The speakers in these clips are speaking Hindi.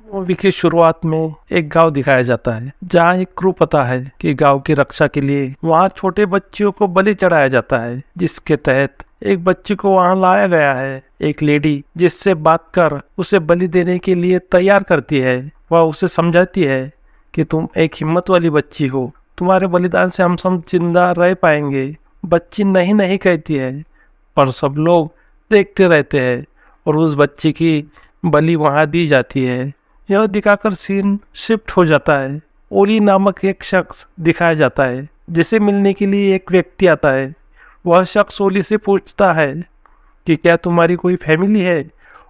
मूवी की शुरुआत में एक गांव दिखाया जाता है जहां एक क्रू पता है कि गांव की रक्षा के लिए वहां छोटे बच्चियों को बलि चढ़ाया जाता है, जिसके तहत एक बच्ची को वहां लाया गया है। एक लेडी जिससे बात कर उसे बलि देने के लिए तैयार करती है। वह उसे समझाती है कि तुम एक हिम्मत वाली बच्ची हो, तुम्हारे बलिदान से हम सब जिंदा रह पाएंगे। बच्ची नहीं नहीं कहती है, पर सब लोग देखते रहते हैं और उस बच्ची की बलि वहां दी जाती है। यह दिखाकर सीन शिफ्ट हो जाता है। ओली नामक एक शख्स दिखाया जाता है जिसे मिलने के लिए एक व्यक्ति आता है। वह शख्स ओली से पूछता है कि क्या तुम्हारी कोई फैमिली है।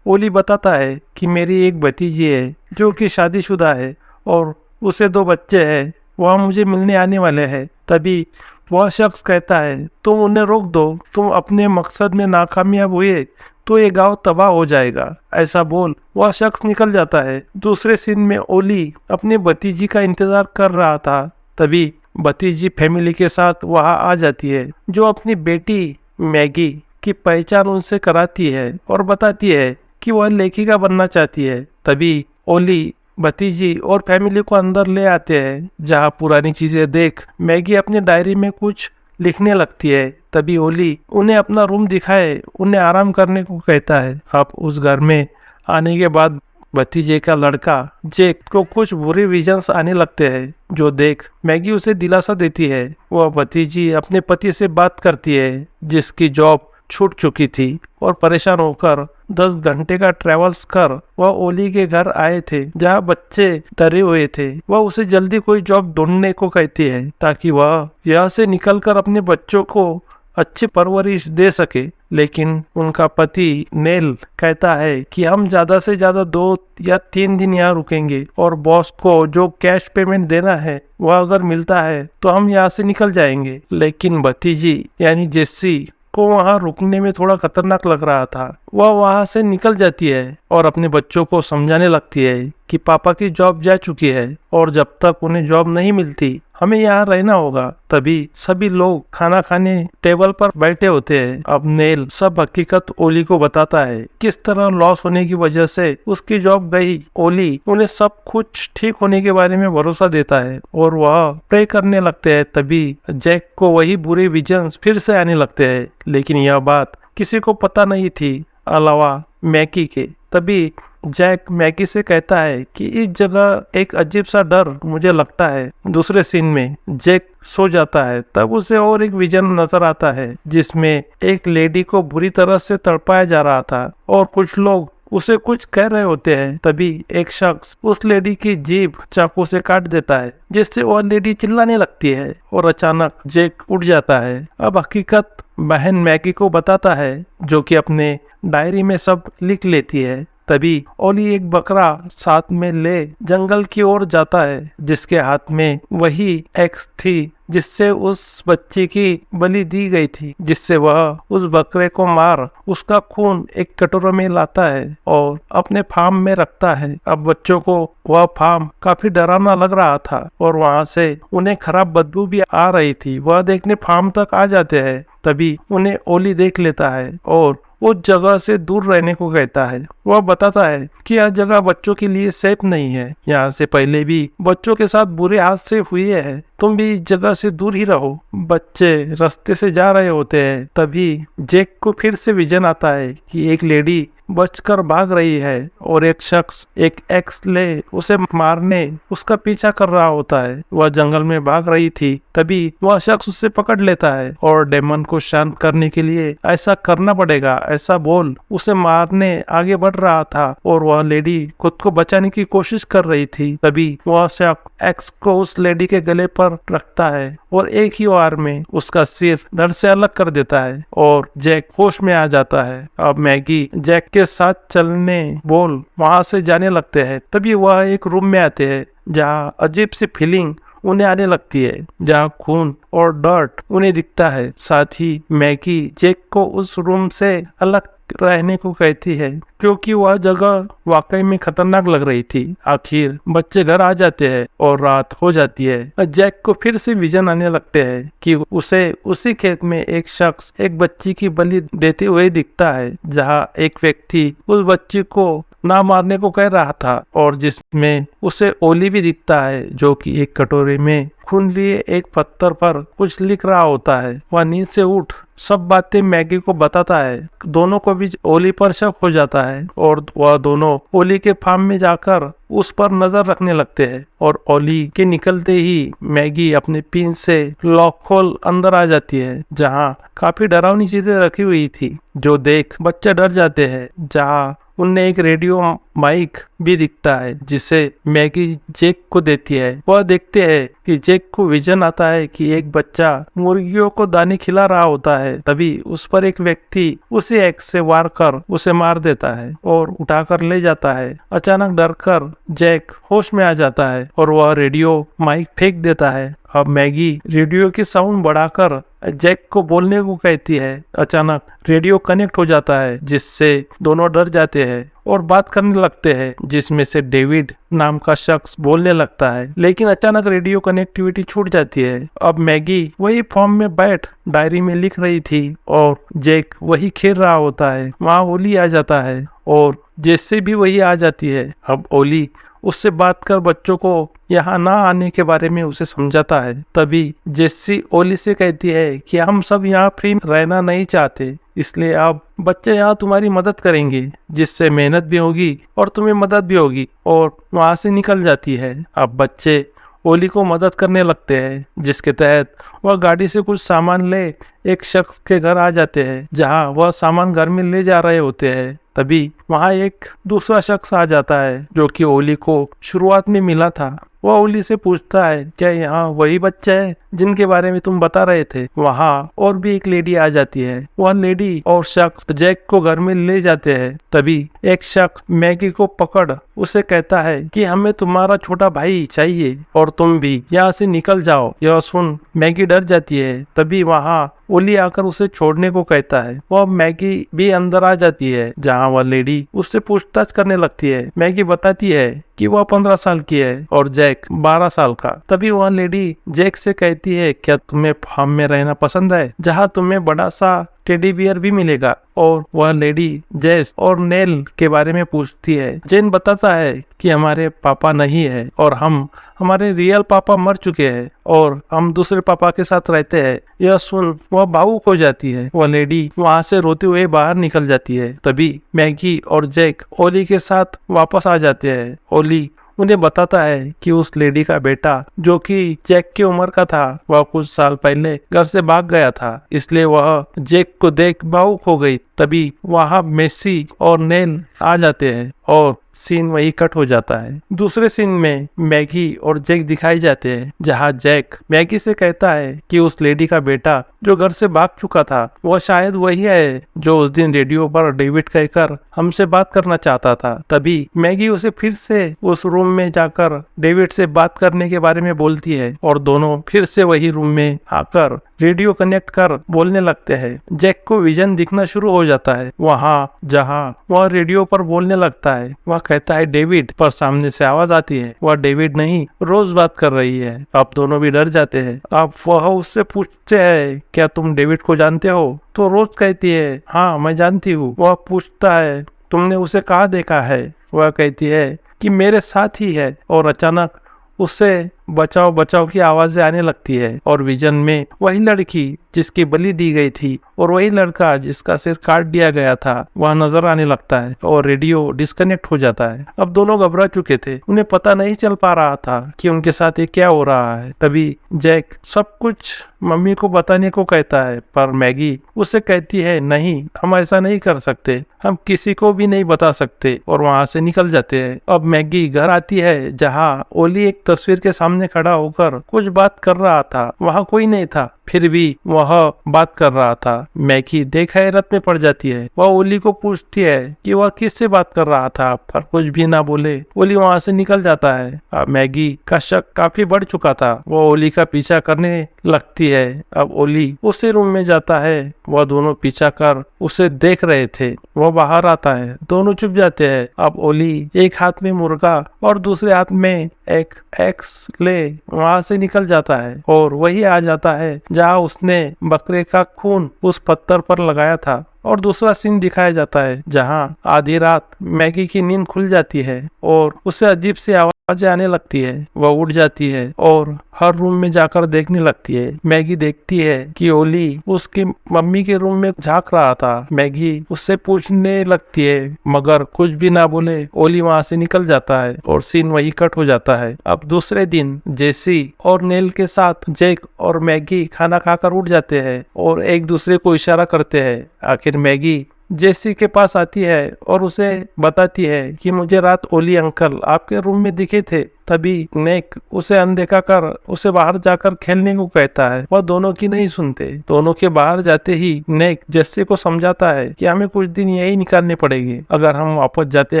ओली बताता है कि मेरी एक भतीजी है जो कि शादीशुदा है और उसे 2 बच्चे हैं। वह मुझे मिलने आने वाले हैं। तभी वह शख्स कहता है तुम उन्हें रोक दो, तुम अपने मकसद में नाकामयाब हुए तो ये गांव तबाह हो जाएगा। ऐसा बोल वह शख्स निकल जाता है। दूसरे सीन में ओली अपने भतीजी का इंतजार कर रहा था। तभी भतीजी फैमिली के साथ वहां आ जाती है, जो अपनी बेटी मैगी की पहचान उनसे कराती है और बताती है कि वह लेखिका बनना चाहती है। तभी ओली भतीजी और फैमिली को अंदर ले आते हैं, जहां पुरानी चीजें देख मैगी अपनी डायरी में कुछ लिखने लगती है। तभी ओली उन्हें अपना रूम दिखाए उन्हें आराम करने को कहता है। अब उस घर में आने के बाद भतीजे का लड़का जैक को कुछ बुरे विजन्स आने लगते हैं, जो देख मैगी उसे दिलासा देती है। वह भतीजी अपने पति से बात करती है जिसकी जॉब छूट चुकी थी और परेशान होकर 10 घंटे का ट्रेवल्स कर वह ओली के घर आए थे, जहां बच्चे डरे हुए थे। वह उसे जल्दी कोई जॉब ढूंढने को कहती है ताकि वह यहाँ से निकलकर अपने बच्चों को अच्छी परवरिश दे सके। लेकिन उनका पति नेल कहता है कि हम ज्यादा से ज्यादा 2 या 3 दिन यहाँ रुकेंगे और बॉस को जो कैश पेमेंट देना है वह अगर मिलता है तो हम यहाँ से निकल जाएंगे। लेकिन भतीजी यानी जेस्सी को वहां रुकने में थोड़ा खतरनाक लग रहा था। वह वहां से निकल जाती है और अपने बच्चों को समझाने लगती है कि पापा की जॉब जा चुकी है और जब तक उन्हें जॉब नहीं मिलती हमें यहाँ रहना होगा। तभी सभी लोग खाना खाने टेबल पर बैठे होते हैं। अब नेल सब हकीकत ओली को बताता है, किस तरह लॉस होने की वजह से उसकी जॉब गई। ओली उन्हें सब कुछ ठीक होने के बारे में भरोसा देता है और वह प्रे करने लगते हैं। तभी जैक को वही बुरे विजन्स फिर से आने लगते हैं, लेकिन यह बात किसी को पता नहीं थी अलावा मैगी के। तभी जैक मैगी से कहता है कि इस जगह एक अजीब सा डर मुझे लगता है। दूसरे सीन में जैक सो जाता है, तब उसे और एक विजन नजर आता है जिसमें एक लेडी को बुरी तरह से तड़पाया जा रहा था और कुछ लोग उसे कुछ कह रहे होते हैं। तभी एक शख्स उस लेडी की जीभ चाकू से काट देता है, जिससे वह लेडी चिल्लाने लगती है और अचानक जैक उठ जाता है। अब हकीकत बहन मैगी को बताता है, जो कि अपने डायरी में सब लिख लेती है। तभी ओली एक बकरा साथ में ले जंगल की ओर जाता है, जिसके हाथ में वही एक्स थी जिससे उस बच्ची की बलि दी गई थी, जिससे वह उस बकरे को मार उसका खून एक कटोरे में लाता है और अपने फार्म में रखता है। अब बच्चों को वह फार्म काफी डरावना लग रहा था और वहां से उन्हें खराब बदबू भी आ रही थी। वह देखने फार्म तक आ जाते हैं। तभी उन्हें ओली देख लेता है और उस जगह से दूर रहने को कहता है। वह बताता है कि यह जगह बच्चों के लिए सेफ नहीं है। यहाँ से पहले भी बच्चों के साथ बुरे हादसे हुए हैं, तुम भी इस जगह से दूर ही रहो। बच्चे रास्ते से जा रहे होते हैं। तभी जैक को फिर से विजन आता है कि एक लेडी बचकर भाग रही है और एक शख्स एक एक्स ले उसे मारने उसका पीछा कर रहा होता है। वह जंगल में भाग रही थी। तभी वह शख्स उसे पकड़ लेता है और डेमन को शांत करने के लिए ऐसा करना पड़ेगा, ऐसा बोल उसे मारने आगे बढ़ रहा था और वह लेडी खुद को बचाने की कोशिश कर रही थी। तभी वह शख्स एक्स को उस लेडी के गले पर रखता है और एक ही वार में उसका सिर धड़ से अलग कर देता है और जैक होश में आ जाता है। अब मैगी जैक के साथ चलने बोल वहां से जाने लगते हैं। तभी वह एक रूम में आते हैं जहाँ अजीब सी फीलिंग उन्हें आने लगती है, जहाँ खून और डर्ट उन्हें दिखता है। साथ ही मैगी जैक को उस रूम से अलग रहने को कहती है क्योंकि वह जगह वाकई में खतरनाक लग रही थी। आखिर बच्चे घर आ जाते हैं और रात हो जाती है। जैक को फिर से विजन आने लगते हैं कि उसे उसी खेत में एक शख्स एक बच्ची की बलि देते हुए दिखता है, जहां एक व्यक्ति उस बच्ची को ना मारने को कह रहा था और जिसमें उसे ओली भी दिखता है जो कि एक कटोरे में खून लिए एक पत्थर पर कुछ लिख रहा होता है। वह नींद से उठ सब बातें मैगी को बताता है। दोनों को भी ओली पर शक हो जाता है और वह दोनों ओली के फार्म में जाकर उस पर नजर रखने लगते हैं और ओली के निकलते ही मैगी अपने पिन से लॉक खोल अंदर आ जाती है, जहां काफी डरावनी चीजें रखी हुई थी जो देख बच्चे डर जाते हैं। जहां उनने एक रेडियो माइक भी दिखता है जिसे मैगी जैक को देती है। वह देखते हैं कि जैक को विजन आता है कि एक बच्चा मुर्गियों को दाने खिला रहा होता है। तभी उस पर एक व्यक्ति उसी एक्स से वार कर उसे मार देता है और उठाकर ले जाता है। अचानक डरकर जैक होश में आ जाता है और वह रेडियो माइक फेंक देता है। अब मैगी रेडियो की साउंड बढ़ाकर जैक को बोलने को कहती है। अचानक रेडियो कनेक्ट हो जाता है जिससे दोनों डर जाते हैं और बात करने लगते हैं, जिसमें से डेविड नाम का शख्स बोलने लगता है। लेकिन अचानक रेडियो कनेक्टिविटी छूट जाती है। अब मैगी वही फॉर्म में बैठ डायरी में लिख रही थी और जैक वही खेल रहा होता है। वहाँ ओली आ जाता है और जैसे भी वही आ जाती है। अब ओली उससे बात कर बच्चों को यहाँ ना आने के बारे में उसे समझाता है। तभी जेस्सी ओली से कहती है कि हम सब यहाँ फ्री रहना नहीं चाहते, इसलिए अब बच्चे यहाँ तुम्हारी मदद करेंगे, जिससे मेहनत भी होगी और तुम्हें मदद भी होगी, और वहाँ से निकल जाती है। अब बच्चे ओली को मदद करने लगते हैं, जिसके तहत वह गाड़ी से कुछ सामान ले एक शख्स के घर आ जाते हैं, जहाँ वह सामान घर में ले जा रहे होते हैं। तभी वहाँ एक दूसरा शख्स आ जाता है जो कि ओली को शुरुआत में मिला था। वह ओली से पूछता है, क्या यहाँ वही बच्चा है जिनके बारे में तुम बता रहे थे? वहाँ और भी एक लेडी आ जाती है। वह लेडी और शख्स जैक को घर में ले जाते हैं। तभी एक शख्स मैगी को पकड़ उसे कहता है कि हमें तुम्हारा छोटा भाई चाहिए और तुम भी यहाँ से निकल जाओ। यह सुन मैगी डर जाती है। तभी वहाँ ओली आकर उसे छोड़ने को कहता है। वह मैगी भी अंदर आ जाती है, जहाँ वह लेडी उससे पूछताछ करने लगती है। मैगी बताती है कि वह 15 साल की है और जैक 12 साल का। तभी वह लेडी जैक से कहती है, क्या तुम्हें फार्म में रहना पसंद है, जहाँ तुम्हें बड़ा सा टेडी बियर भी मिलेगा? और वह लेडी जेस और नेल के बारे में पूछती है। जेन बताता है कि हमारे पापा नहीं है और हमारे रियल पापा मर चुके हैं और हम दूसरे पापा के साथ रहते हैं। यह सुन वह भावुक हो जाती है। वह लेडी वहाँ से रोते हुए बाहर निकल जाती है। तभी मैगी और जैक ओली के साथ वापस आ जाते हैं। ओली उन्हें बताता है कि उस लेडी का बेटा जो कि जैक की उम्र का था, वह कुछ साल पहले घर से भाग गया था, इसलिए वह जैक को देख भावुक हो गई। तभी वहाँ मेसी और नेल आ जाते हैं और सीन वही कट हो जाता है। दूसरे सीन में मैगी और जैक दिखाई जाते हैं, जहाँ जैक मैगी से कहता है कि उस लेडी का बेटा जो घर से भाग चुका था, वह शायद वही है जो उस दिन रेडियो पर डेविड कहकर हमसे बात करना चाहता था। तभी मैगी उसे फिर से उस रूम में जाकर डेविड से बात करने के बारे में बोलती है और दोनों फिर से वही रूम में आकर रेडियो कनेक्ट कर बोलने लगते हैं। जैक को विजन दिखना शुरू हो जाता है। वहाँ जहाँ वह रेडियो पर बोलने लगता है, वह कहता है डेविड, पर सामने से आवाज आती है, वह डेविड नहीं रोज बात कर रही है। अब दोनों भी डर जाते हैं। अब वह उससे पूछते हैं, क्या तुम डेविड को जानते हो? तो रोज कहती है, हाँ मैं जानती हूँ। वह पूछता है, तुमने उसे कहाँ देखा है? वह कहती है कि मेरे साथ ही है। और अचानक उससे बचाओ बचाओ की आवाजें आने लगती है और विजन में वही लड़की जिसकी बलि दी गई थी और वही लड़का जिसका सिर काट दिया गया था वह नजर आने लगता है और रेडियो डिस्कनेक्ट हो जाता है। अब दोनों घबरा चुके थे। उन्हें पता नहीं चल पा रहा था कि उनके साथ ये क्या हो रहा है। तभी जैक सब कुछ मम्मी को बताने को कहता है, पर मैगी उसे कहती है, नहीं हम ऐसा नहीं कर सकते, हम किसी को भी नहीं बता सकते, और वहां से निकल जाते हैं। अब मैगी घर आती है, जहाँ ओली एक तस्वीर के सामने खड़ा होकर कुछ बात कर रहा था। वहाँ कोई नहीं था। फिर भी वह बात कर रहा था। मैगी देख हैरत में पड़ जाती है। वह ओली को पूछती है कि वह किससे बात कर रहा था, पर कुछ भी ना बोले ओली वहाँ से निकल जाता है। अब मैगी का शक काफी बढ़ चुका था। वह ओली का पीछा करने लगती है। अब ओली उसी रूम में जाता है। वह दोनों पीछा कर उसे देख रहे थे। वह बाहर आता है, दोनों चुप जाते हैं। अब ओली एक हाथ में मुर्गा और दूसरे हाथ में एक एक्स ले वहां से निकल जाता है और वही आ जाता है जहां उसने बकरे का खून उस पत्थर पर लगाया था। और दूसरा सीन दिखाया जाता है जहां आधी रात मैगी की नींद खुल जाती है और उसे अजीब सी आवाजें आने लगती है। वह उठ जाती है और हर रूम में जाकर देखने लगती है। मैगी देखती है कि ओली उसकी मम्मी के रूम में झांक रहा था। मैगी उससे पूछने लगती है मगर कुछ भी ना बोले ओली वहां से निकल जाता है और सीन वही कट हो जाता है। अब दूसरे दिन जेसी और नेल के साथ जैक और मैगी खाना खाकर उठ जाते हैं और एक दूसरे को इशारा करते हैं। आखिर मैगी जेसी के पास आती है और उसे बताती है कि मुझे रात ओली अंकल आपके रूम में दिखे थे। तभी नेक उसे अनदेखा कर उसे बाहर जाकर खेलने को कहता है। वह दोनों की नहीं सुनते। दोनों के बाहर जाते ही नेक जेसी को समझाता है कि हमें कुछ दिन यही निकालने पड़ेंगे। अगर हम वापस जाते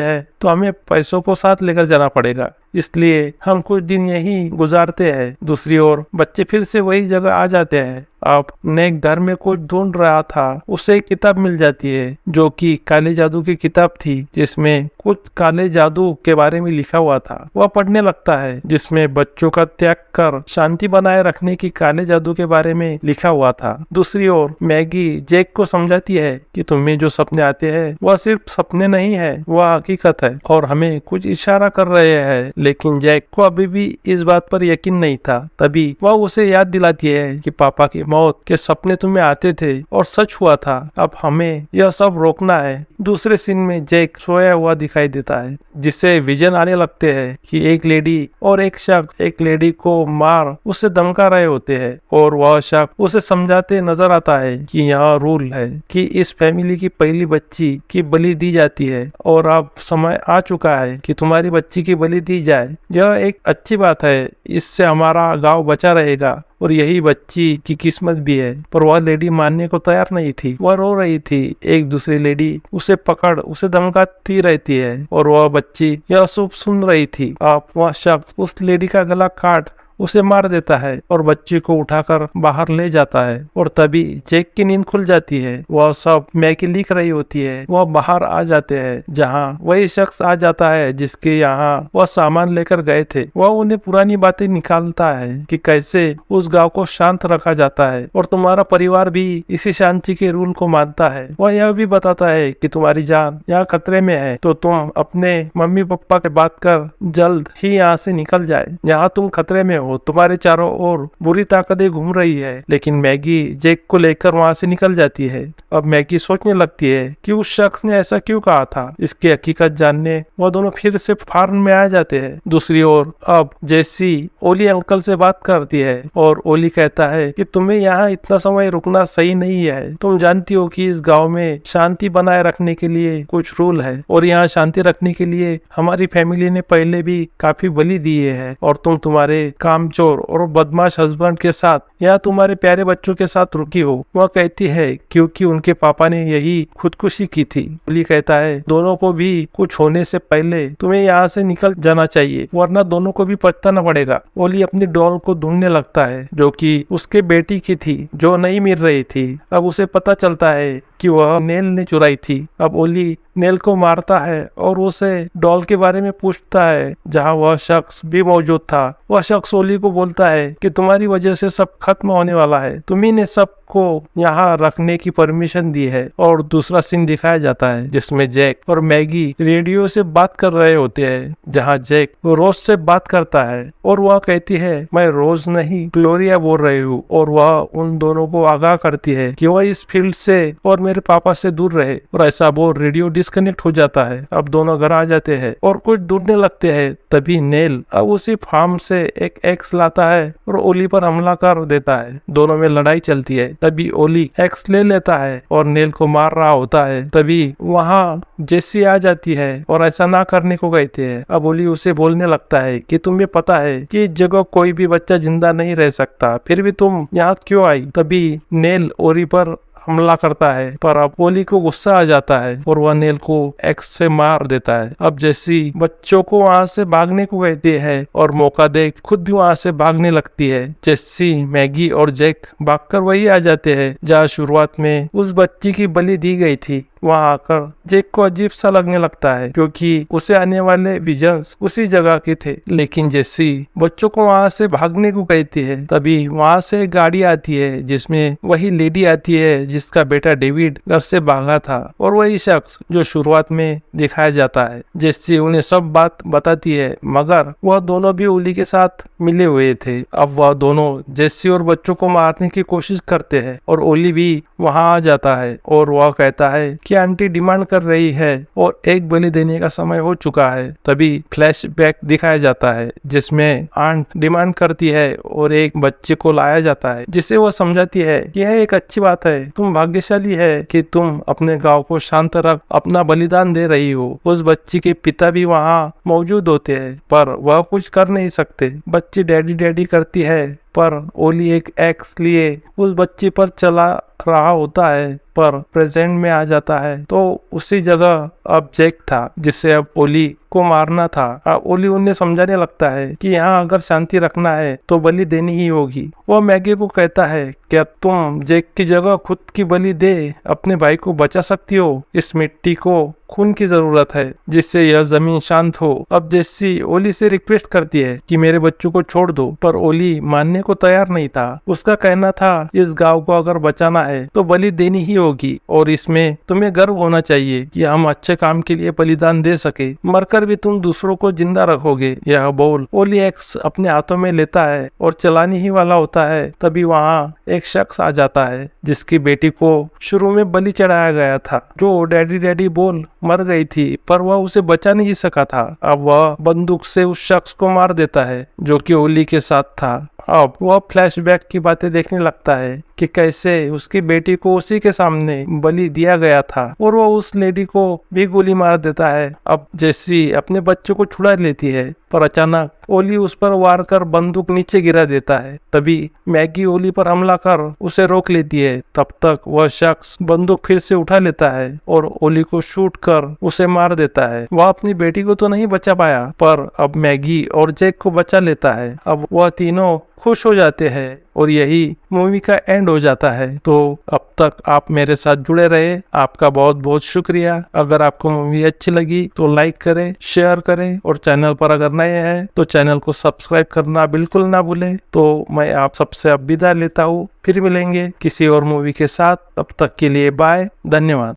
हैं तो हमें पैसों को साथ लेकर जाना पड़ेगा, इसलिए हम कुछ दिन यही गुजारते हैं। दूसरी ओर बच्चे फिर से वही जगह आ जाते हैं। अब नेक घर में कुछ ढूंढ रहा था। उसे एक किताब मिल जाती है जो कि काले जादू की किताब थी, जिसमें कुछ काले जादू के बारे में लिखा हुआ था। वह पढ़ने लगता है जिसमें बच्चों का त्याग कर शांति बनाए रखने की काले जादू के बारे में लिखा हुआ था। दूसरी ओर मैगी जैक को समझाती है कि तुम्हें जो सपने आते हैं वह सिर्फ सपने नहीं है, वह हकीकत है और हमें कुछ इशारा कर रहे हैं। लेकिन जैक को अभी भी इस बात पर यकीन नहीं था। तभी वह उसे याद दिलाती है कि पापा की मौत के सपने तुम्हें आते थे और सच हुआ था। अब हमें यह सब रोकना है। दूसरे सीन में जैक सोया हुआ दिखाई देता है, जिससे विजन आने लगते हैं कि एक लेडी और एक शख्स एक लेडी को मार उसे धमका रहे होते हैं और वह शख्स उसे समझाते नजर आता है कि यह रूल है कि इस फैमिली की पहली बच्ची की बलि दी जाती है और अब समय आ चुका है कि तुम्हारी बच्ची की बलि दी जाए। यह एक अच्छी बात है, इससे हमारा गांव बचा रहेगा और यही बच्ची की किस्मत भी है। पर वह लेडी मानने को तैयार नहीं थी। वह रो रही थी। एक दूसरी लेडी उसे पकड़ उसे धमकाती रहती है और वह बच्ची यह सब सुन रही थी। अब वह शख्स उस लेडी का गला काट उसे मार देता है और बच्चे को उठाकर बाहर ले जाता है। और तभी जैक की नींद खुल जाती है। वह सब मैगी लिख रही होती है। वह बाहर आ जाते हैं जहां वही शख्स आ जाता है जिसके यहाँ वह सामान लेकर गए थे। वह उन्हें पुरानी बातें निकालता है कि कैसे उस गांव को शांत रखा जाता है और तुम्हारा परिवार भी इसी शांति के रूल को मानता है। वह यह भी बताता है कि तुम्हारी जान यहाँ खतरे में है, तो तुम अपने मम्मी पापा से बात कर जल्द ही यहाँ से निकल जाए। यहाँ तुम खतरे में हो, तुम्हारे चारों ओर बुरी ताकतें घूम रही है। लेकिन मैगी जैक को लेकर वहां से निकल जाती है। अब मैगी सोचने लगती है कि उस शख्स ने ऐसा क्यों कहा था। इसकी हकीकत जानने वह दोनों फिर से फार्म में आ जाते हैं। दूसरी ओर अब जेसी ओली अंकल से बात करती है और ओली कहता है कि तुम्हें यहाँ इतना समय रुकना सही नहीं है। तुम जानती हो कि इस गाँव में शांति बनाए रखने के लिए कुछ रूल है और यहाँ शांति रखने के लिए हमारी फैमिली ने पहले भी काफी बलि दिए है और तुम तुम्हारे कामचोर और बदमाश हस्बैंड के साथ या तुम्हारे प्यारे बच्चों के साथ रुकी हो। वह कहती है क्योंकि उनके पापा ने यही खुदकुशी की थी। ओली कहता है दोनों को भी कुछ होने से पहले तुम्हें यहाँ से निकल जाना चाहिए, वरना दोनों को भी पछताना पड़ेगा। ओली अपनी डॉल को ढूंढने लगता है जो कि उसके बेटी की थी, जो नहीं मिल रही थी। अब उसे पता चलता है कि वह नेल ने चुराई थी। अब ओली नेल को मारता है और उसे डॉल के बारे में पूछता है जहां वह शख्स भी मौजूद था। वह शख्स ओली को बोलता है कि तुम्हारी वजह से सब खत्म होने वाला है, तुम्ही ने सब को यहाँ रखने की परमिशन दी है। और दूसरा सीन दिखाया जाता है जिसमें जैक और मैगी रेडियो से बात कर रहे होते हैं, जहाँ जैक रोज से बात करता है और वह कहती है मैं रोज नहीं ग्लोरिया बोल रही हूँ। और वह उन दोनों को आगाह करती है कि वह इस फील्ड से और मेरे पापा से दूर रहे। और ऐसा बोल रेडियो डिस्कनेक्ट हो जाता है। अब दोनों घर आ जाते हैं और कुछ ढूंढने लगते हैं। तभी नेल अब उसी फार्म से एक एक्स लाता है और ओली पर हमला कर देता है। दोनों में लड़ाई चलती है। तभी ओली एक्स ले लेता है और नेल को मार रहा होता है। तभी वहाँ जेसी आ जाती है और ऐसा ना करने को कहते हैं। अब ओली उसे बोलने लगता है कि तुम्हें पता है कि इस जगह कोई भी बच्चा जिंदा नहीं रह सकता, फिर भी तुम यहाँ क्यों आई? तभी नेल ओली पर हमला करता है, पर अब ओली को गुस्सा आ जाता है और वह नेल को एक्स से मार देता है। अब जेसी बच्चों को वहाँ से भागने को कहती है और मौका देख खुद भी वहाँ से भागने लगती है। जेसी, मैगी और जैक भागकर वही आ जाते हैं जहाँ शुरुआत में उस बच्ची की बलि दी गई थी। वहाँ आकर जैक को अजीब सा लगने लगता है क्योंकि उसे आने वाले विजन्स उसी जगह के थे। लेकिन जेसी बच्चों को वहाँ से भागने को कहती है। तभी वहाँ से एक गाड़ी आती है जिसमें वही लेडी आती है जिसका बेटा डेविड घर से भागा था और वही शख्स जो शुरुआत में दिखाया जाता है। जेसी उन्हें सब बात बताती है, मगर वह दोनों भी ओली के साथ मिले हुए थे। अब वह दोनों जेसी और बच्चों को मारने की कोशिश करते हैं और ओली भी वहाँ आ जाता है और वह कहता है कि आंटी डिमांड कर रही है और एक बलि देने का समय हो चुका है। तभी फ्लैशबैक दिखाया जाता है जिसमें आंट डिमांड करती है और एक बच्चे को लाया जाता है जिसे वह समझाती है कि यह एक अच्छी बात है, तुम भाग्यशाली है कि तुम अपने गांव को शांत रख अपना बलिदान दे रही हो। उस बच्ची के पिता भी वहाँ मौजूद होते हैं पर वह कुछ कर नहीं सकते। बच्ची डैडी डैडी करती है पर ओली एक एक्स लिए उस बच्ची पर चला रहा होता है पर प्रेजेंट में आ जाता है। तो उसी जगह अब जैक था जिसे अब ओली को मारना था। अब ओली उन्हें समझाने लगता है कि यहाँ अगर शांति रखना है तो बलि देनी ही होगी। वह मैगी को कहता है, क्या तुम जैक की जगह खुद की बलि दे अपने भाई को बचा सकती हो? इस मिट्टी को खून की जरूरत है जिससे यह जमीन शांत हो। अब जेसी ओली से रिक्वेस्ट करती है कि मेरे बच्चों को छोड़ दो, पर ओली मानने को तैयार नहीं था। उसका कहना था इस गांव को अगर बचाना है तो बलि देनी ही होगी और इसमें तुम्हें गर्व होना चाहिए कि हम अच्छे काम के लिए बलिदान दे सके, मरकर भी तुम दूसरों को जिंदा रखोगे। यह बोल ओली एक्स अपने हाथों में लेता है और चलाने ही वाला होता है। तभी वहाँ एक शख्स आ जाता है जिसकी बेटी को शुरू में बलि चढ़ाया गया था, जो डैडी डैडी बोल मर गई थी, पर वह उसे बचा नहीं सका था। अब वह बंदूक से उस शख्स को मार देता है जो कि ओली के साथ था। अब वह फ्लैशबैक की बातें देखने लगता है कि कैसे उसकी बेटी को उसी के सामने बलि दिया गया था और वह उस लेडी को भी गोली मार देता है। अब जेसी अपने बच्चों को छुड़ा लेती है पर अचानक ओली उस पर वार कर बंदूक नीचे गिरा देता है। तभी मैगी ओली पर हमला कर उसे रोक लेती है। तब तक वह शख्स बंदूक फिर से उठा लेता है और ओली को शूट कर उसे मार देता है। वह अपनी बेटी को तो नहीं बचा पाया पर अब मैगी और जैक को बचा लेता है। अब वह तीनों खुश हो जाते हैं और यही मूवी का एंड हो जाता है। तो अब तक आप मेरे साथ जुड़े रहे, आपका बहुत बहुत शुक्रिया। अगर आपको मूवी अच्छी लगी तो लाइक करें, शेयर करें और चैनल पर अगर नए हैं तो चैनल को सब्सक्राइब करना बिल्कुल ना भूलें। तो मैं आप सबसे अब विदा लेता हूँ, फिर मिलेंगे किसी और मूवी के साथ। तब तक के लिए बाय, धन्यवाद।